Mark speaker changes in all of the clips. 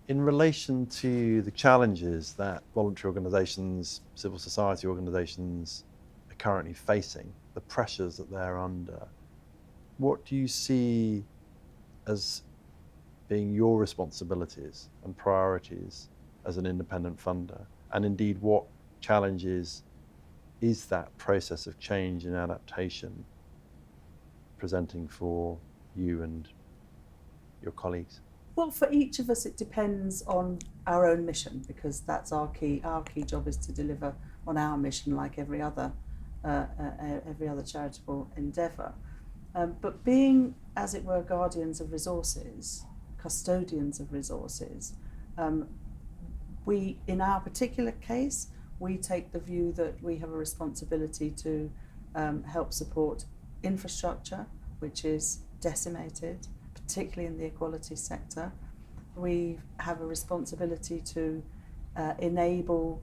Speaker 1: In relation to the challenges that voluntary organisations, civil society organisations are currently facing, the pressures that they're under, what do you see as being your responsibilities and priorities as an independent funder? And indeed, what challenges is that process of change and adaptation presenting for you and your colleagues?
Speaker 2: Well, for each of us, it depends on our own mission, because that's our key. Our key job is to deliver on our mission, like every other charitable endeavour. But being, as it were, guardians of resources, custodians of resources, we, in our particular case, we take the view that we have a responsibility to help support infrastructure, which is decimated, particularly in the equality sector. We have a responsibility to enable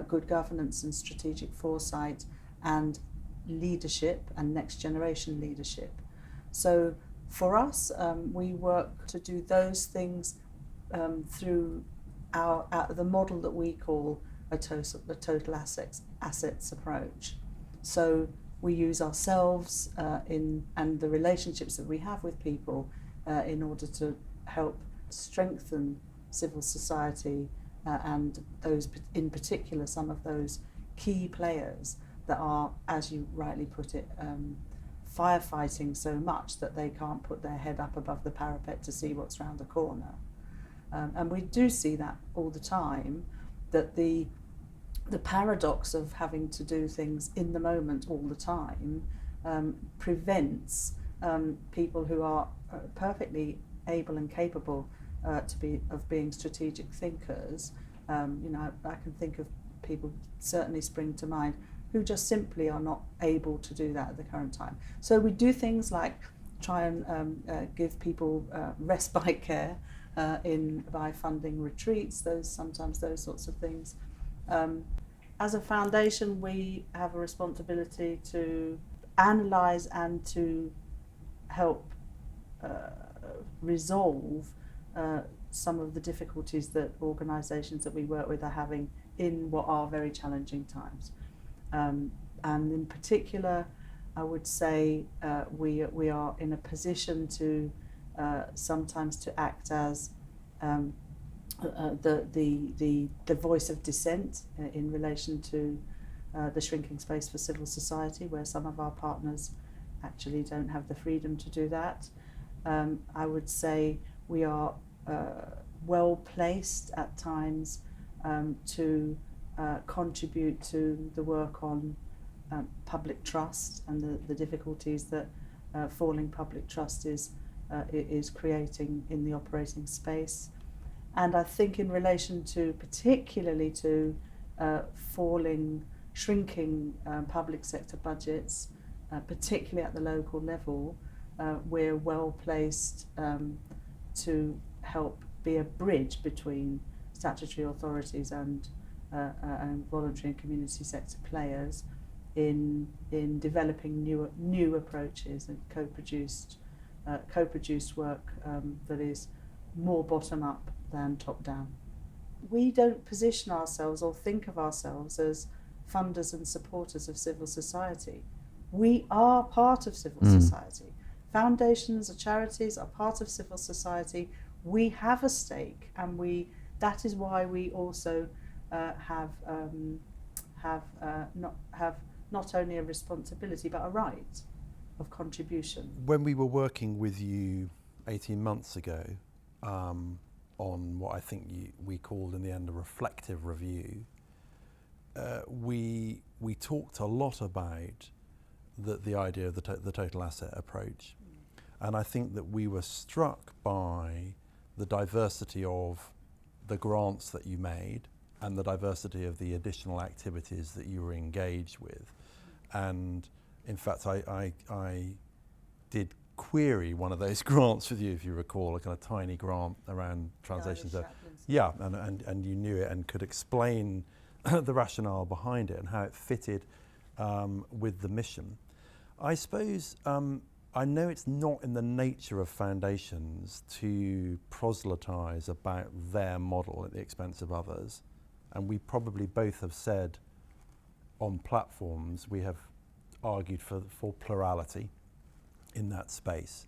Speaker 2: good governance and strategic foresight and leadership and next generation leadership. So for us, we work to do those things through the model that we call a total assets approach. So we use ourselves and the relationships that we have with people in order to help strengthen civil society and those, in particular, some of those key players that are, as you rightly put it, firefighting so much that they can't put their head up above the parapet to see what's round the corner. And we do see that all the time, that the paradox of having to do things in the moment all the time prevents people who are perfectly able and capable of being strategic thinkers. I can think of people certainly spring to mind who just simply are not able to do that at the current time. So we do things like try and give people respite care by funding retreats, sometimes those sorts of things. As a foundation, we have a responsibility to analyse and to help resolve some of the difficulties that organisations that we work with are having in what are very challenging times. And in particular, I would say we are in a position to sometimes to act as the voice of dissent in relation to the shrinking space for civil society, where some of our partners actually don't have the freedom to do that. I would say we are well placed at times to contribute to the work on public trust and the difficulties that falling public trust is creating in the operating space. And I think in relation to, particularly to shrinking public sector budgets, particularly at the local level, we're well placed to help be a bridge between statutory authorities and voluntary and community sector players in developing new approaches and co-produced work that is more bottom up than top down. We don't position ourselves or think of ourselves as funders and supporters of civil society. We are part of civil society. Foundations or charities are part of civil society. We have a stake, and that is why we also have not only a responsibility but a right of contribution.
Speaker 1: When we were working with you 18 months ago on what I think we called in the end a reflective review, we talked a lot about the idea of the total asset approach. And I think that we were struck by the diversity of the grants that you made and the diversity of the additional activities that you were engaged with. And in fact, I did query one of those grants with you, if you recall, a kind of tiny grant around translations. Yeah, and you knew it and could explain the rationale behind it and how it fitted with the mission. I suppose I know it's not in the nature of foundations to proselytise about their model at the expense of others, and we probably both have said on platforms, we have argued for plurality in that space.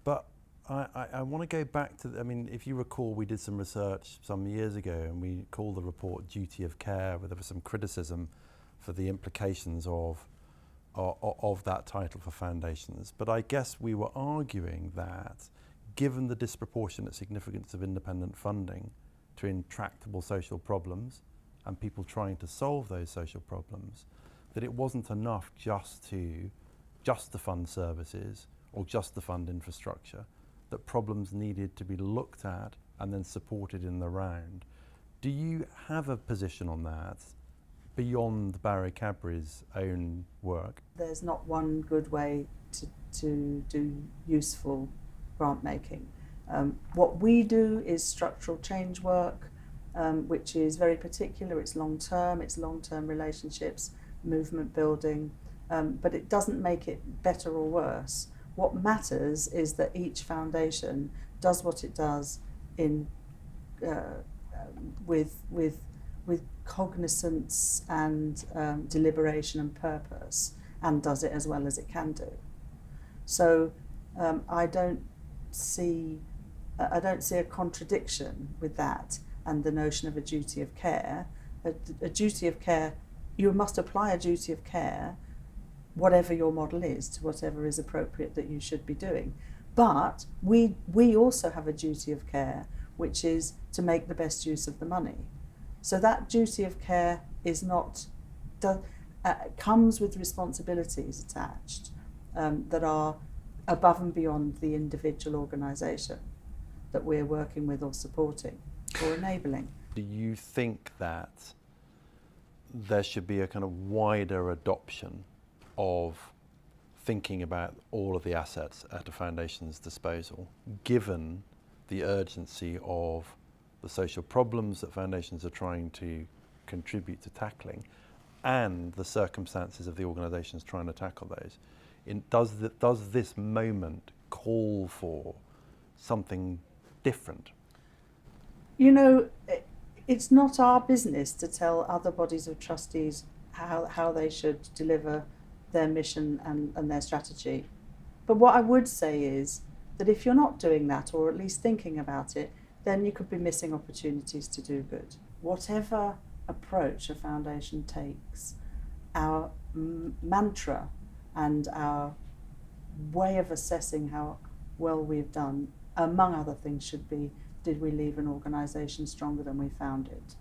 Speaker 1: But I want to go back to, if you recall, we did some research some years ago and we called the report Duty of Care, where there was some criticism for the implications of that title for foundations. But I guess we were arguing that given the disproportionate significance of independent funding to intractable social problems and people trying to solve those social problems, that it wasn't enough just to fund services or just to fund infrastructure, that problems needed to be looked at and then supported in the round. Do you have a position on that beyond Barrow Cadbury's own work?
Speaker 2: There's not one good way to do useful grant making. What we do is structural change work, which is very particular. It's long-term relationships, movement building, but it doesn't make it better or worse. What matters is that each foundation does what it does in with cognizance and deliberation and purpose, and does it as well as it can do. So I don't see a contradiction with that and the notion of a duty of care. A duty of care, you must apply a duty of care, whatever your model is, to whatever is appropriate that you should be doing. But we also have a duty of care, which is to make the best use of the money. So that duty of care is not comes with responsibilities attached that are above and beyond the individual organisation that we're working with or supporting or enabling.
Speaker 1: Do you think that there should be a kind of wider adoption of thinking about all of the assets at a foundation's disposal, given the urgency of the social problems that foundations are trying to contribute to tackling and the circumstances of the organisations trying to tackle those? Does this moment call for something different?
Speaker 2: You know, it's not our business to tell other bodies of trustees how they should deliver their mission and their strategy. But what I would say is that if you're not doing that, or at least thinking about it, then you could be missing opportunities to do good. Whatever approach a foundation takes, our mantra and our way of assessing how well we've done, among other things, should be, did we leave an organisation stronger than we found it?